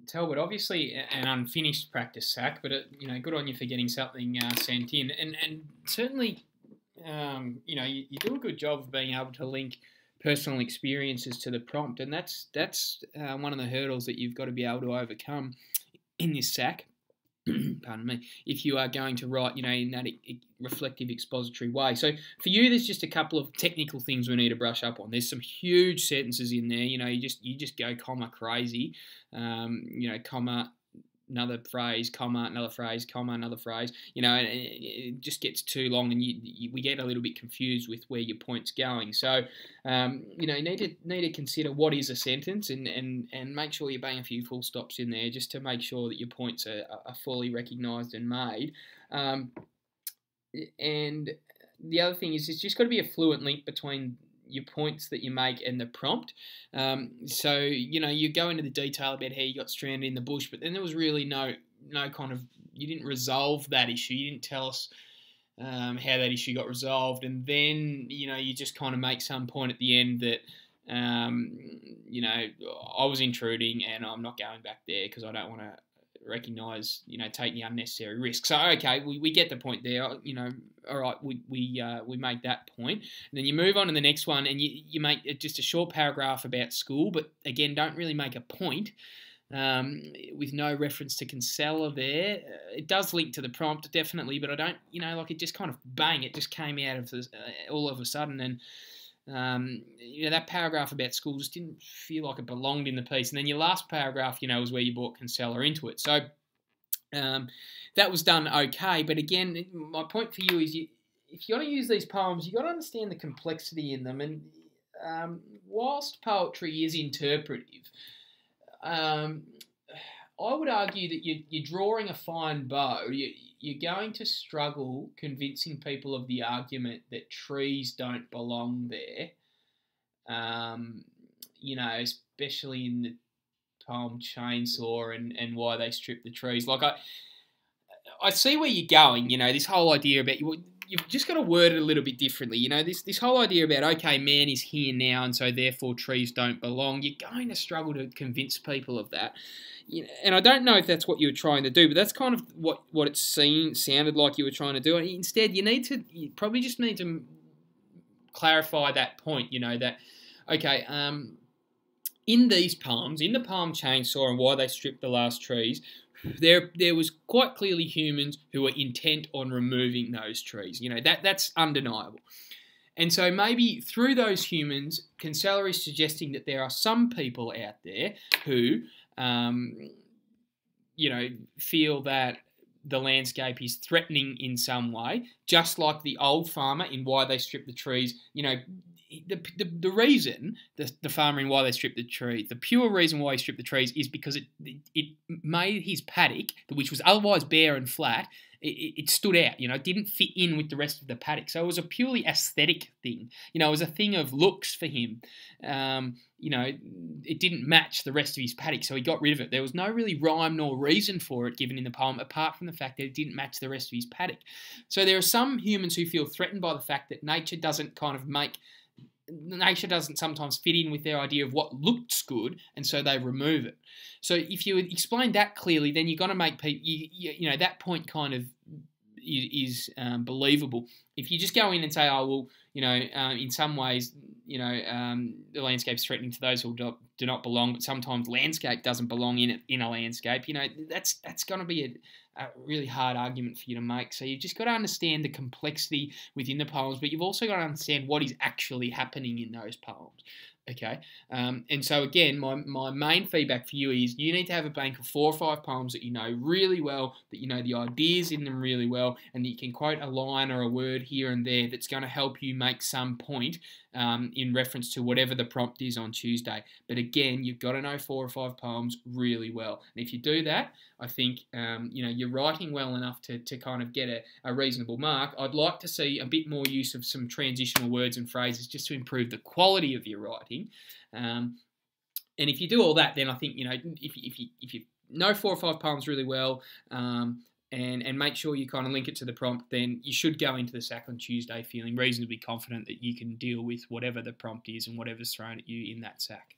Talbot, obviously an unfinished practice sack, but good on you for getting something sent in, and certainly, you do a good job of being able to link personal experiences to the prompt, and that's one of the hurdles that you've got to be able to overcome in this sack. Pardon me, if you are going to write, in that reflective expository way. So for you, there's just a couple of technical things we need to brush up on. There's some huge sentences in there. You just go comma crazy. Comma, another phrase, comma, another phrase, comma, another phrase. And it just gets too long, and we get a little bit confused with where your point's going. So, you need to consider what is a sentence, and make sure you bang a few full stops in there just to make sure that your points are fully recognised and made. And the other thing is, it's just got to be a fluent link between your points that you make and the prompt. So, you go into the detail about how you got stranded in the bush, but then there was really no kind of, you didn't resolve that issue. You didn't tell us how that issue got resolved. And then, you just kind of make some point at the end that, I was intruding and I'm not going back there because I don't want to recognise, take the unnecessary risk. So, okay, we get the point there. All right, we make that point. And then you move on to the next one, and you make just a short paragraph about school, but again, don't really make a point with no reference to Kinsella there. It does link to the prompt, definitely, but I don't, it just kind of bang, it just came out of all of a sudden, and that paragraph about school just didn't feel like it belonged in the piece. And then your last paragraph, was where you brought Kinsella into it. So that was done okay. But again, my point for you is, if you're going to use these poems, you've got to understand the complexity in them. And whilst poetry is interpretive, I would argue that you're drawing a fine bow. You're going to struggle convincing people of the argument that trees don't belong there. Especially in the poem Chainsaw and why they strip the trees. Like, I see where you're going, this whole idea about you've just got to word it a little bit differently. This whole idea about, okay, man is here now and so therefore trees don't belong. You're going to struggle to convince people of that. And I don't know if that's what you were trying to do, but that's kind of what it sounded like you were trying to do. And instead, you probably just need to clarify that point, that, okay, in these poems, in the poem Chainsaw and Why They Stripped the Last Trees, there was quite clearly humans who were intent on removing those trees. That's undeniable. And so maybe through those humans, Kinsella is suggesting that there are some people out there who, feel that the landscape is threatening in some way, just like the old farmer in Why They Stripped the Trees. The reason the farmer in Why They Stripped the Trees, the pure reason why he stripped the trees is because it made his paddock, which was otherwise bare and flat, it stood out, it didn't fit in with the rest of the paddock. So it was a purely aesthetic thing. It was a thing of looks for him. It didn't match the rest of his paddock, so he got rid of it. There was no really rhyme nor reason for it given in the poem, apart from the fact that it didn't match the rest of his paddock. So there are some humans who feel threatened by the fact that nature doesn't sometimes fit in with their idea of what looks good, and so they remove it. So if you explain that clearly, then you're going to make people, that point kind of is believable. If you just go in and say, in some ways, the landscape's threatening to those who do not belong, but sometimes landscape doesn't belong in a landscape, that's going to be a really hard argument for you to make. So you've just got to understand the complexity within the poems, but you've also got to understand what is actually happening in those poems. Okay, and so again, my main feedback for you is you need to have a bank of 4 or 5 poems that you know really well, that you know the ideas in them really well, and that you can quote a line or a word here and there that's going to help you make some point in reference to whatever the prompt is on Tuesday. But again, you've got to know 4 or 5 poems really well. And if you do that, I think you're writing well enough to kind of get a reasonable mark. I'd like to see a bit more use of some transitional words and phrases just to improve the quality of your writing. And if you do all that, then I think, if you know 4 or 5 poems really well, and make sure you kind of link it to the prompt, then you should go into the sack on Tuesday feeling reasonably confident that you can deal with whatever the prompt is and whatever's thrown at you in that sack.